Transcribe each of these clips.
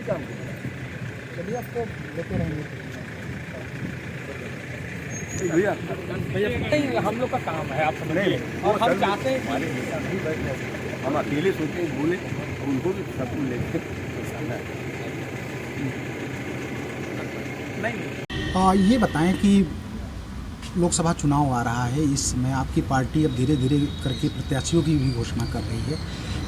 काम किया। चलिए आपको लेते रहेंगे भैया। नहीं, हम लोग का काम है, आप समझिए। और हम चाहते हैं हमारे नेता नहीं बैठे, हम अकेले सोचे बोले, उनको भी सब कुछ लेके नहीं। ये बताएं कि लोकसभा चुनाव आ रहा है, इस समय आपकी पार्टी अब धीरे धीरे करके प्रत्याशियों की भी घोषणा कर रही है,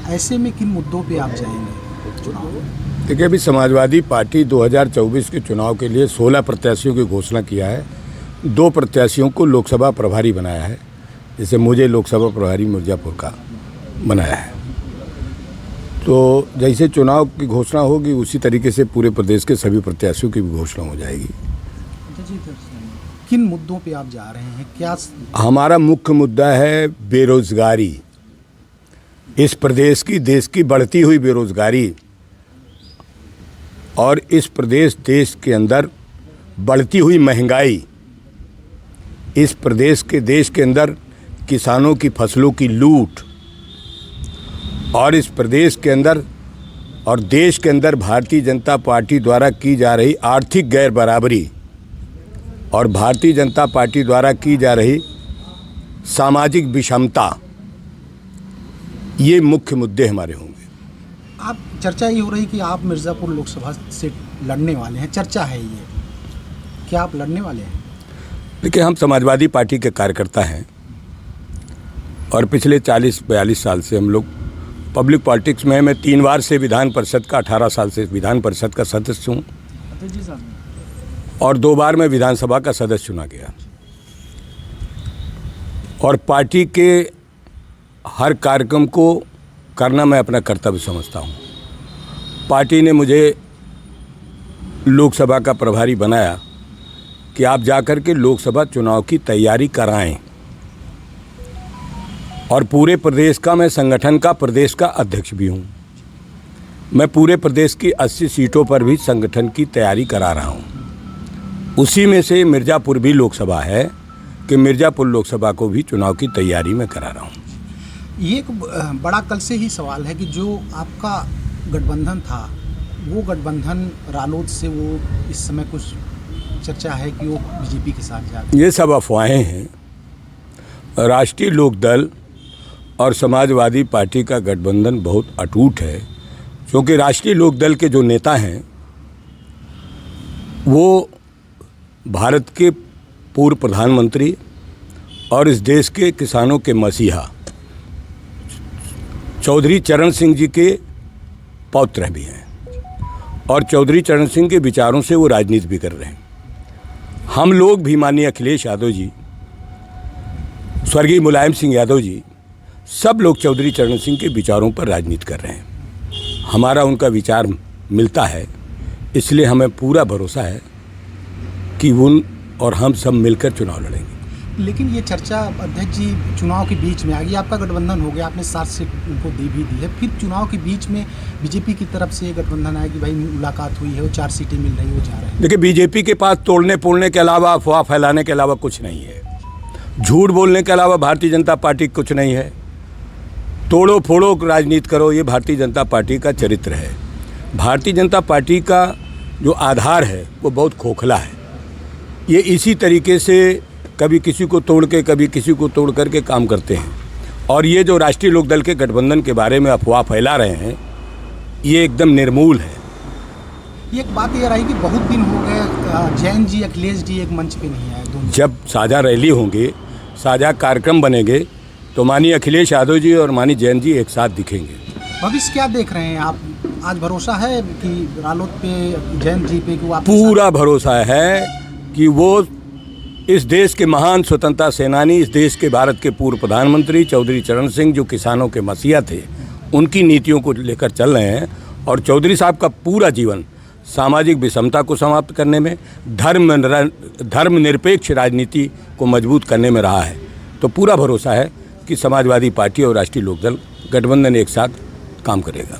ऐसे में किन मुद्दों पे आप जाएंगे चुनाव में? देखिए, अभी समाजवादी पार्टी 2024 के चुनाव के लिए 16 प्रत्याशियों की घोषणा किया है। 2 प्रत्याशियों को लोकसभा प्रभारी बनाया है, जैसे मुझे लोकसभा प्रभारी मिर्ज़ापुर का बनाया है। तो जैसे चुनाव की घोषणा होगी उसी तरीके से पूरे प्रदेश के सभी प्रत्याशियों की भी घोषणा हो जाएगी। किन मुद्दों पे आप जा रहे हैं? क्या हमारा मुख्य मुद्दा है बेरोजगारी। इस प्रदेश की, देश की बढ़ती हुई बेरोजगारी और इस देश के अंदर बढ़ती हुई महंगाई, इस देश के अंदर किसानों की फसलों की लूट, और इस प्रदेश के अंदर और देश के अंदर भारतीय जनता पार्टी द्वारा की जा रही आर्थिक गैर बराबरी और भारतीय जनता पार्टी द्वारा की जा रही सामाजिक विषमता, ये मुख्य मुद्दे हमारे होंगे। आप चर्चा ये हो रही कि आप मिर्ज़ापुर लोकसभा से लड़ने वाले हैं, चर्चा है ये, क्या आप लड़ने वाले हैं? देखिए, हम समाजवादी पार्टी के कार्यकर्ता हैं और पिछले 40-42 साल से हम लोग पब्लिक पॉलिटिक्स में, मैं 3 बार से विधान परिषद का, 18 साल से विधान परिषद का सदस्य हूँ और 2 बार मैं विधानसभा का सदस्य चुना गया। और पार्टी के हर कार्यक्रम को करना मैं अपना कर्तव्य समझता हूँ। पार्टी ने मुझे लोकसभा का प्रभारी बनाया कि आप जाकर के लोकसभा चुनाव की तैयारी कराएं, और पूरे प्रदेश का मैं संगठन का प्रदेश का अध्यक्ष भी हूँ। मैं पूरे प्रदेश की 80 सीटों पर भी संगठन की तैयारी करा रहा हूँ। उसी में से मिर्ज़ापुर भी लोकसभा है कि मिर्ज़ापुर लोकसभा को भी चुनाव की तैयारी में करा रहा हूँ। ये एक बड़ा कल से ही सवाल है कि जो आपका गठबंधन था, वो गठबंधन रालोद से वो इस समय कुछ चर्चा है कि वो बीजेपी के साथ जा रहा है। ये सब अफवाहें हैं। राष्ट्रीय लोकदल और समाजवादी पार्टी का गठबंधन बहुत अटूट है, क्योंकि राष्ट्रीय लोकदल के जो नेता हैं वो भारत के पूर्व प्रधानमंत्री और इस देश के किसानों के मसीहा चौधरी चरण सिंह जी के पौत्र भी हैं, और चौधरी चरण सिंह के विचारों से वो राजनीति भी कर रहे हैं। हम लोग भी, माननीय अखिलेश यादव जी, स्वर्गीय मुलायम सिंह यादव जी, सब लोग चौधरी चरण सिंह के विचारों पर राजनीति कर रहे हैं। हमारा उनका विचार मिलता है, इसलिए हमें पूरा भरोसा है कि उन और हम सब मिलकर चुनाव लड़ेंगे। लेकिन ये चर्चा अध्यक्ष जी चुनाव के बीच में आ गई, आपका गठबंधन हो गया, आपने 7 सीट उनको दे भी दी है, फिर चुनाव के बीच में बीजेपी की तरफ से गठबंधन आया कि भाई मुलाकात हुई है, वो 4 सीटें मिल रही, वो जा रहे हैं। देखिए, बीजेपी के पास तोड़ने पोड़ने के अलावा, अफवाह फैलाने के अलावा कुछ नहीं है। झूठ बोलने के अलावा भारतीय जनता पार्टी कुछ नहीं है। तोड़ो फोड़ो राजनीति करो, ये भारतीय जनता पार्टी का चरित्र है। भारतीय जनता पार्टी का जो आधार है वो बहुत खोखला है। ये इसी तरीके से कभी किसी को तोड़ के, कभी किसी को तोड़ करके काम करते हैं। और ये जो राष्ट्रीय लोकदल के गठबंधन के बारे में अफवाह फैला रहे हैं, ये एकदम निर्मूल है। ये एक बात ये रही कि बहुत दिन हो गए जैन जी, अखिलेश जी एक मंच पे नहीं आए दोनों। जब साझा रैली होंगे, साझा कार्यक्रम बनेंगे, तो माननीय अखिलेश यादव जी और माननीय जैन जी एक साथ दिखेंगे। भविष्य क्या देख रहे हैं आप? आज भरोसा है कि रालोद पे, जैन जी पे, कि वो पूरा भरोसा है कि वो इस देश के महान स्वतंत्रता सेनानी, इस देश के भारत के पूर्व प्रधानमंत्री चौधरी चरण सिंह, जो किसानों के मसीहा थे, उनकी नीतियों को लेकर चल रहे हैं। और चौधरी साहब का पूरा जीवन सामाजिक विषमता को समाप्त करने में, धर्मनिरपेक्ष राजनीति को मजबूत करने में रहा है। तो पूरा भरोसा है कि समाजवादी पार्टी और राष्ट्रीय लोकदल गठबंधन एक साथ काम करेगा।